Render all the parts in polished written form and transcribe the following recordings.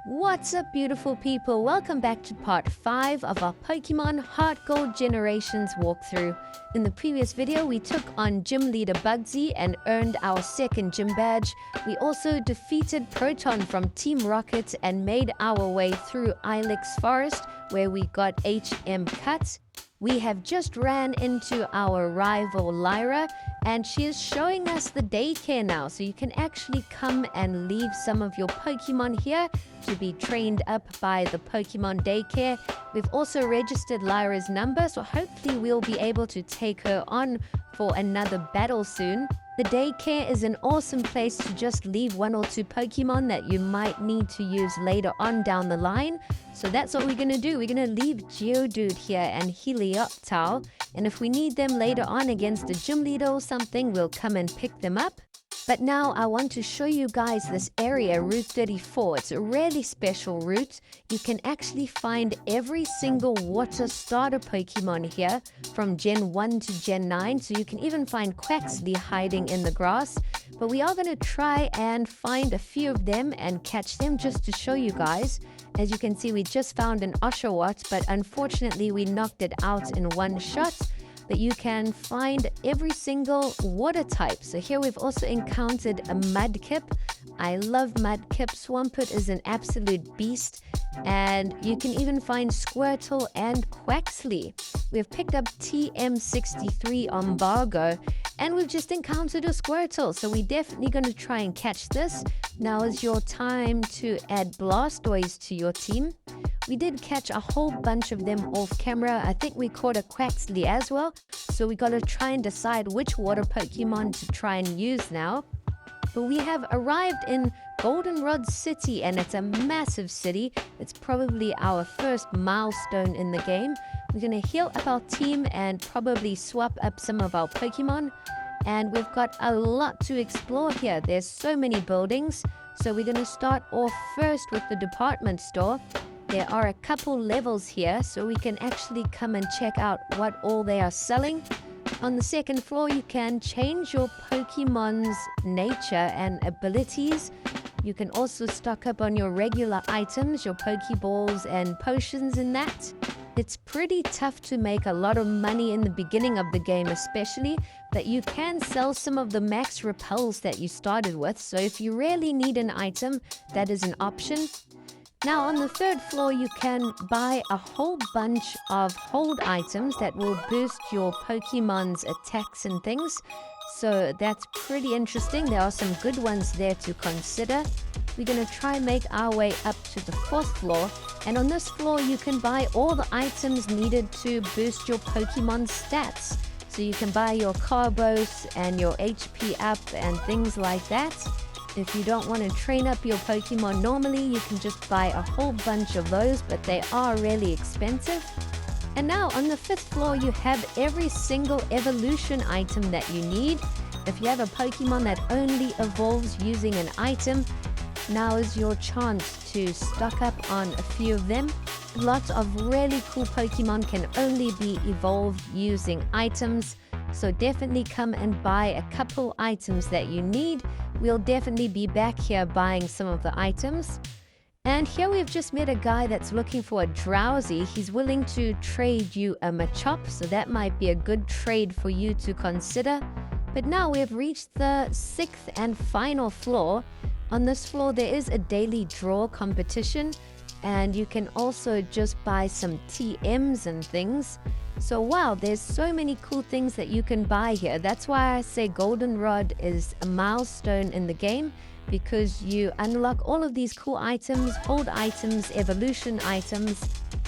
What's up, beautiful people? Welcome back to part 5 of our Pokemon HeartGold Generations walkthrough. In the previous video, we took on Gym Leader Bugsy and earned our second gym badge. We also defeated Proton from Team Rocket and made our way through Ilex Forest, where we got HM Cut. We have just ran into our rival Lyra, and she is showing us the daycare now, so you can actually come and leave some of your Pokemon here to be trained up by the Pokemon Daycare. We've also registered Lyra's number, so hopefully we'll be able to take her on for another battle soon. The daycare is an awesome place to just leave 1 or 2 Pokemon that you might need to use later on down the line. So that's what we're going to do. We're going to leave Geodude here and Helioptile. And if we need them later on against a gym leader or something, we'll come and pick them up. But now I want to show you guys this area, Route 34. It's a really special route. You can actually find every single water starter Pokemon here from Gen 1 to Gen 9. So you can even find Quaxly hiding in the grass. But we are going to try and find a few of them and catch them just to show you guys. As you can see, we just found an Oshawott, but unfortunately we knocked it out in one shot. But you can find every single water type. So here we've also encountered a Mudkip. I love Mudkip. Swampert is an absolute beast. And you can even find Squirtle and Quaxly. We've picked up TM63 Embargo, and we've just encountered a Squirtle. So we're definitely going to try and catch this. Now is your time to add Blastoise to your team. We did catch a whole bunch of them off camera. I think we caught a Quaxly as well. So we got to try and decide which water Pokemon to try and use now. But we have arrived in Goldenrod City, and it's a massive city. It's probably our first milestone in the game. We're going to heal up our team and probably swap up some of our Pokemon. And we've got a lot to explore here. There's so many buildings. So we're going to start off first with the department store. There are a couple levels here, so we can actually come and check out what all they are selling. On the second floor, you can change your Pokemon's nature and abilities. You can also stock up on your regular items, your Pokeballs and potions in that. It's pretty tough to make a lot of money in the beginning of the game especially, but you can sell some of the max repels that you started with. So if you really need an item, that is an option. Now on the third floor, you can buy a whole bunch of hold items that will boost your Pokemon's attacks and things. So that's pretty interesting. There are some good ones there to consider. We're going to try and make our way up to the 4th floor. And on this floor, you can buy all the items needed to boost your Pokemon's stats. So you can buy your Carbos and your HP up and things like that. If you don't want to train up your Pokemon normally, you can just buy a whole bunch of those, but they are really expensive. And now on the 5th floor, you have every single evolution item that you need. If you have a Pokemon that only evolves using an item, now is your chance to stock up on a few of them. Lots of really cool Pokemon can only be evolved using items. So definitely come and buy a couple items that you need. We'll definitely be back here buying some of the items. And here we've just met a guy that's looking for a Drowsy. He's willing to trade you a Machop, so that might be a good trade for you to consider. But now we've reached the 6th and final floor. On this floor there is a daily draw competition, and you can also just buy some TMs and things. So wow, there's so many cool things that you can buy here. That's why I say Goldenrod is a milestone in the game, because you unlock all of these cool items, hold items, evolution items.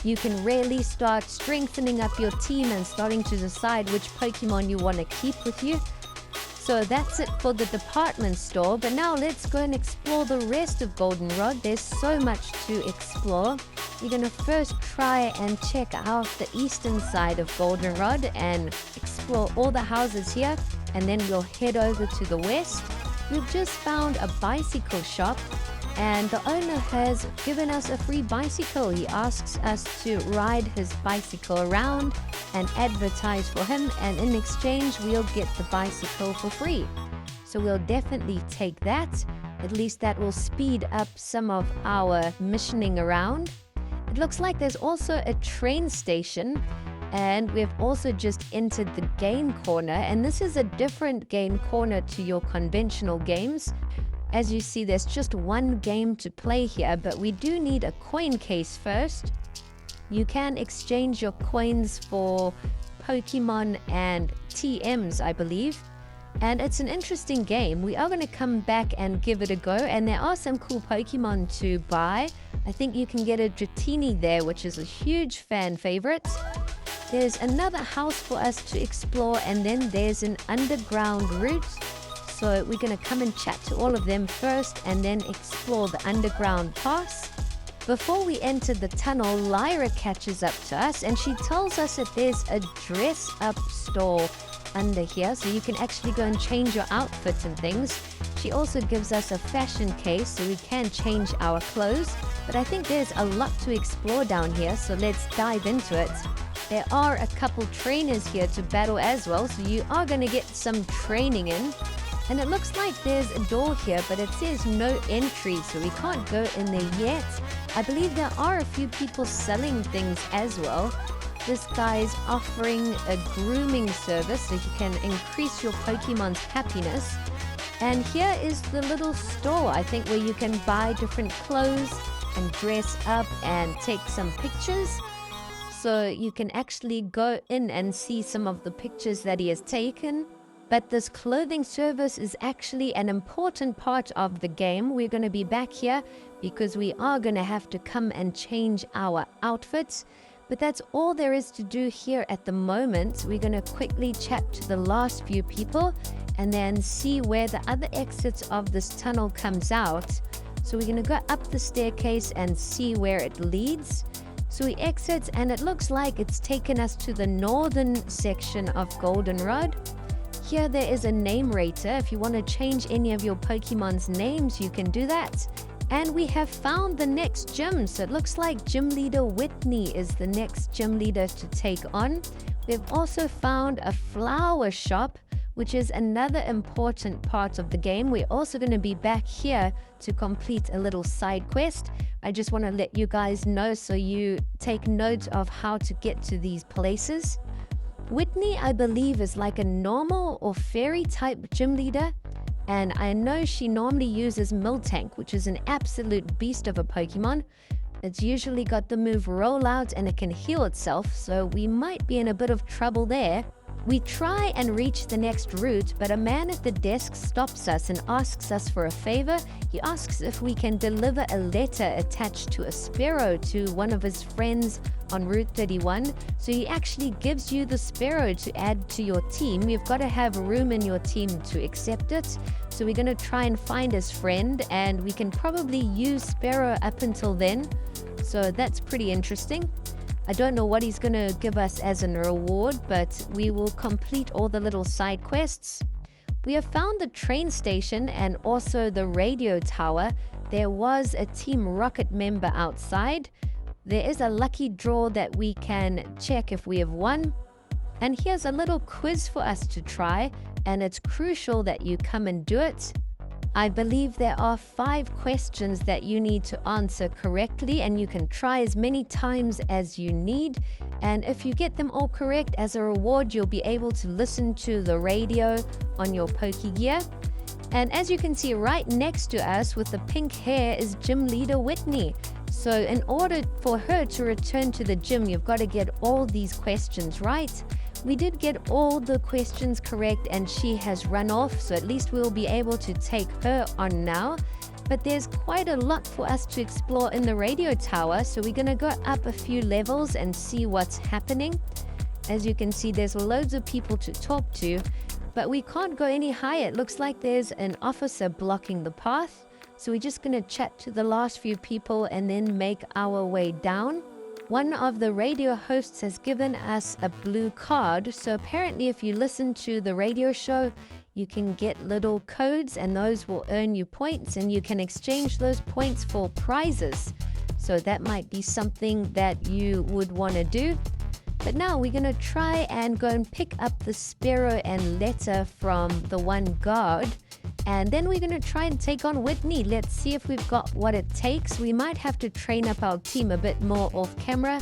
You can really start strengthening up your team and starting to decide which Pokemon you want to keep with you. So that's it for the department store. But now let's go and explore the rest of Goldenrod. There's so much to explore. We're going to first try and check out the eastern side of Goldenrod and explore all the houses here. And then we'll head over to the west. We've just found a bicycle shop, and the owner has given us a free bicycle. He asks us to ride his bicycle around and advertise for him, and in exchange we'll get the bicycle for free. So we'll definitely take that. At least that will speed up some of our missioning around. It looks like there's also a train station, and we've also just entered the game corner, and this is a different game corner to your conventional games. As you see, there's just one game to play here, but we do need a coin case first. You can exchange your coins for Pokemon and TMs, I believe. And it's an interesting game. We are going to come back and give it a go, and there are some cool Pokemon to buy. I think you can get a Dratini there, which is a huge fan favorite. There's another house for us to explore, and then there's an underground route. So we're going to come and chat to all of them first and then explore the underground pass. Before we enter the tunnel, Lyra catches up to us and she tells us that there's a dress-up store under here, so you can actually go and change your outfit and things. She also gives us a fashion case so we can change our clothes. But I think there's a lot to explore down here, so let's dive into it. There are a couple trainers here to battle as well, so you are going to get some training in. And it looks like there's a door here, but it says no entry, so we can't go in there yet. I believe there are a few people selling things as well. This guy's offering a grooming service so you can increase your Pokemon's happiness. And here is the little store, I think, where you can buy different clothes and dress up and take some pictures. So you can actually go in and see some of the pictures that he has taken. But this clothing service is actually an important part of the game. We're going to be back here because we are going to have to come and change our outfits. But that's all there is to do here at the moment. We're going to quickly chat to the last few people and then see where the other exits of this tunnel comes out. So we're going to go up the staircase and see where it leads. So we exit and it looks like it's taken us to the northern section of Goldenrod. Here there is a name rater. If you want to change any of your Pokemon's names, you can do that. And we have found the next gym. So it looks like Gym Leader Whitney is the next gym leader to take on. We've also found a flower shop, which is another important part of the game. We're also going to be back here to complete a little side quest. I just want to let you guys know so you take note of how to get to these places. Whitney, I believe, is like a normal or fairy type gym leader. And I know she normally uses Miltank, which is an absolute beast of a Pokemon. It's usually got the move Rollout and it can heal itself, so we might be in a bit of trouble there. We try and reach the next route, but a man at the desk stops us and asks us for a favor. He asks if we can deliver a letter attached to a sparrow to one of his friends on Route 31. So he actually gives you the sparrow to add to your team. You've got to have room in your team to accept it. So we're going to try and find his friend, and we can probably use sparrow up until then. So that's pretty interesting. I don't know what he's going to give us as an reward, but we will complete all the little side quests. We have found the train station and also the radio tower. There was a Team Rocket member outside. There is a lucky draw that we can check if we have won. And here's a little quiz for us to try, and it's crucial that you come and do it. I believe there are 5 questions that you need to answer correctly, and you can try as many times as you need. And if you get them all correct, as a reward, you'll be able to listen to the radio on your Pokegear. And as you can see right next to us with the pink hair is Gym Leader Whitney. So in order for her to return to the gym, you've got to get all these questions right. We did get all the questions correct and she has run off, so at least we'll be able to take her on now. But there's quite a lot for us to explore in the radio tower, so we're going to go up a few levels and see what's happening. As you can see, there's loads of people to talk to, but we can't go any higher. It looks like there's an officer blocking the path, so we're just going to chat to the last few people and then make our way down. One of the radio hosts has given us a blue card, so apparently if you listen to the radio show, you can get little codes and those will earn you points, and you can exchange those points for prizes. So that might be something that you would want to do. But now we're going to try and go and pick up the sparrow and letter from the one guard. And then we're going to try and take on Whitney. Let's see if we've got what it takes. We might have to train up our team a bit more off camera,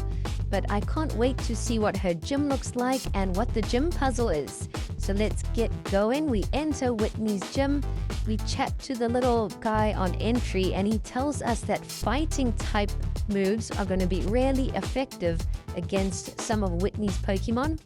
but I can't wait to see what her gym looks like and what the gym puzzle is. So let's get going. We enter Whitney's gym. We chat to the little guy on entry, and he tells us that fighting type moves are going to be really effective against some of Whitney's Pokemon.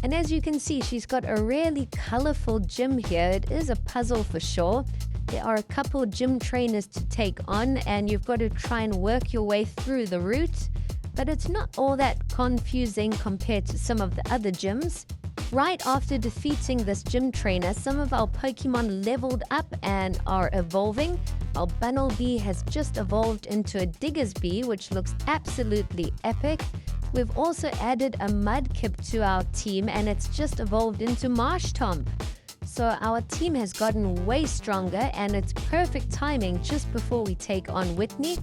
And as you can see, she's got a really colorful gym here. It is a puzzle for sure. There are a couple gym trainers to take on, and you've got to try and work your way through the route. But it's not all that confusing compared to some of the other gyms. Right after defeating this gym trainer, some of our Pokemon leveled up and are evolving. Our Bunnelby has just evolved into a Diggersby, which looks absolutely epic. We've also added a Mudkip to our team, and it's just evolved into Marshtomp. So our team has gotten way stronger, and it's perfect timing just before we take on Whitney.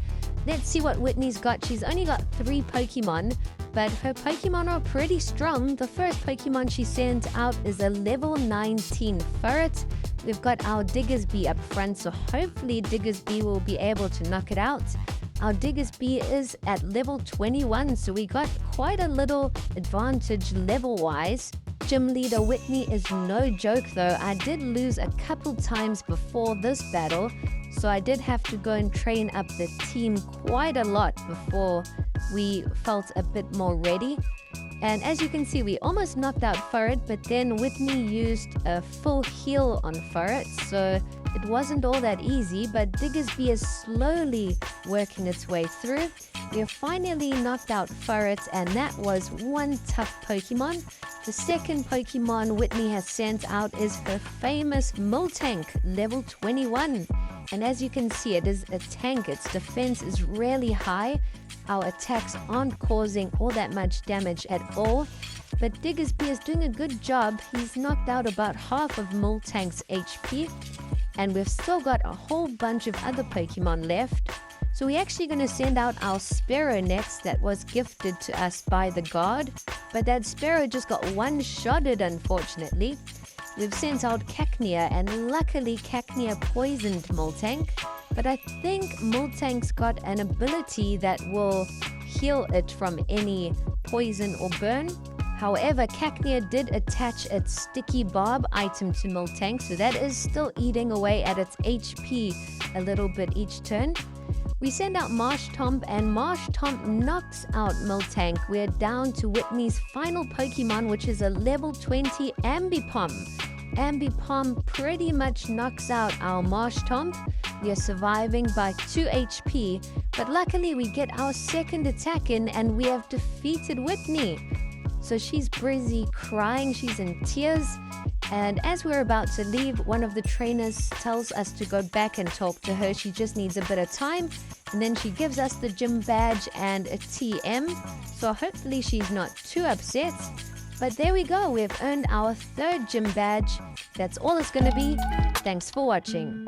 Let's see what Whitney's got. She's only got 3 Pokemon, but her Pokemon are pretty strong. The first Pokemon she sent out is a level 19 Ferret. We've got our Diggersby up front, so hopefully Diggersby will be able to knock it out. Our Diggersby is at level 21, so we got quite a little advantage level-wise. Gym Leader Whitney is no joke though. I did lose a couple times before this battle, so I did have to go and train up the team quite a lot before we felt a bit more ready. And as you can see, we almost knocked out Ferret, but then Whitney used a full heal on Ferret, so it wasn't all that easy, but Diggersby is slowly working its way through. We have finally knocked out Ferret, and that was one tough Pokemon. The second Pokemon Whitney has sent out is her famous Miltank, level 21. And as you can see, it is a tank. Its defense is really high. Our attacks aren't causing all that much damage at all. But Diggersby is doing a good job. He's knocked out about half of Miltank's HP. And we've still got a whole bunch of other Pokemon left. So we're actually going to send out our Sparrow next that was gifted to us by the guard. But that Sparrow just got one-shotted, unfortunately. We've sent out Cacnea, and luckily Cacnea poisoned Miltank. But I think Miltank's got an ability that will heal it from any poison or burn. However, Cacnea did attach its sticky barb item to Miltank, so that is still eating away at its HP a little bit each turn. We send out Marshtomp, and Marshtomp knocks out Miltank. We're down to Whitney's final Pokemon, which is a level 20 Ambipom. Ambipom pretty much knocks out our Marshtomp. We are surviving by 2 HP, but luckily we get our second attack in and we have defeated Whitney. So she's busy crying, she's in tears. And as we're about to leave, one of the trainers tells us to go back and talk to her. She just needs a bit of time. And then she gives us the gym badge and a TM. So hopefully she's not too upset. But there we go. We've earned our 3rd gym badge. That's all it's going to be. Thanks for watching.